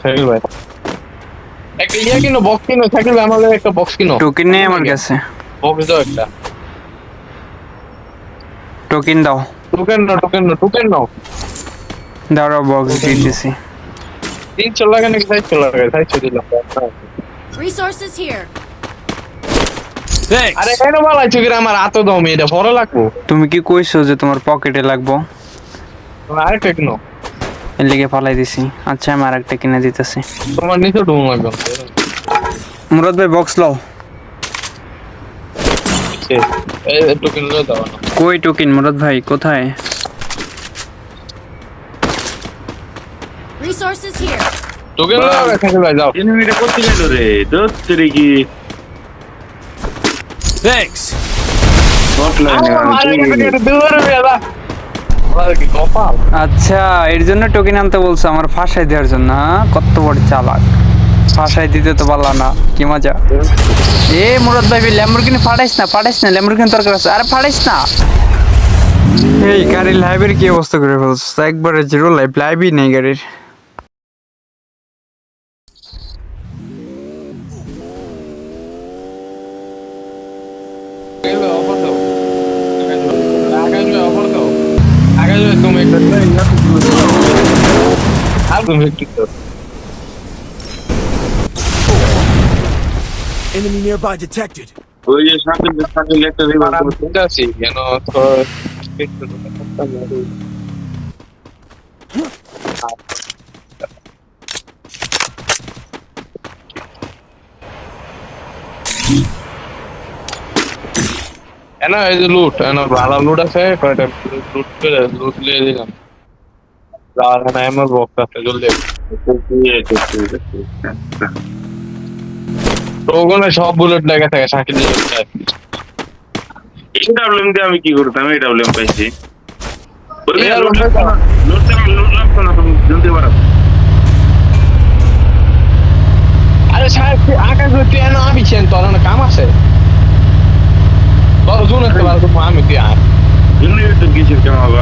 Cycle ভাই একটা ইয়া কিনো বক্স কিনো সাইকেল ভাই আমার একটা বক্স কিনো টোকেন নেই আমার কাছে। বক্স দাও একটা টোকেন দাও। টোকেন নাও দাঁড়াও বক্স দিয়ে দিছি। 300 লাগে নাকি 400 লাগে 400 দিলাম Resources here. আরে কেন বলাইছো কি আমার হাতে দাও এটা পরে লাগবো তুমি কি কইছো যে তোমার পকেটে লাগবো? আরেকটা কিনো এর লিগে ফালাই দিছি। আচ্ছা আমি আরেকটা কিনে দিতেছি। তোমার নিচে ঢুম লাগবে মুরাদ ভাই বক্স লও। এই টোকেন দাও না কই টোকেন মুরাদ ভাই কোথায়? Resources here. টোকেন দাও সাইকেল ভাই যাও এনিমিটা করতে গেল রে দোস্তরে কি Thanks. আচ্ছা এর জন্য টোকেন আনতে বলছো আমার ফাঁসাই দেওয়ার জন্য? হ্যাঁ কত বড় চালাক, ফাঁসাই দিতে তো পারলা না, কি মজা। এ মুরাদ ভাই ল্যাম্বরগিনি ফাটাইস না ল্যাম্বরগিনি দরকার আছে। আরে ফাটাইস না। এই গাড়ির লাইভের কি অবস্থা করে ফেলছ? একবারে জিরো লাইভই নেই গাড়ির। Enemy nearby detected. ওই যে সাথে একটা রিভার করতে এই যে লুট ভালো লুট আছে কয়টা লুট করে লুট নিয়ে দিলাম আমার বক্স আছে জলদি তো ওখানে সব বুলেট লেগে থাকে সাকিব এই ডাবলুএম দিয়ে আমি কি করতাম? এই ডাবলুএম পাইছি আরে সাহেব আকাশ তুই এনে আবিছেন তোর না কাম আছে তোর জুন একটা বার আমি তুই আর কিসের কেমন হবে?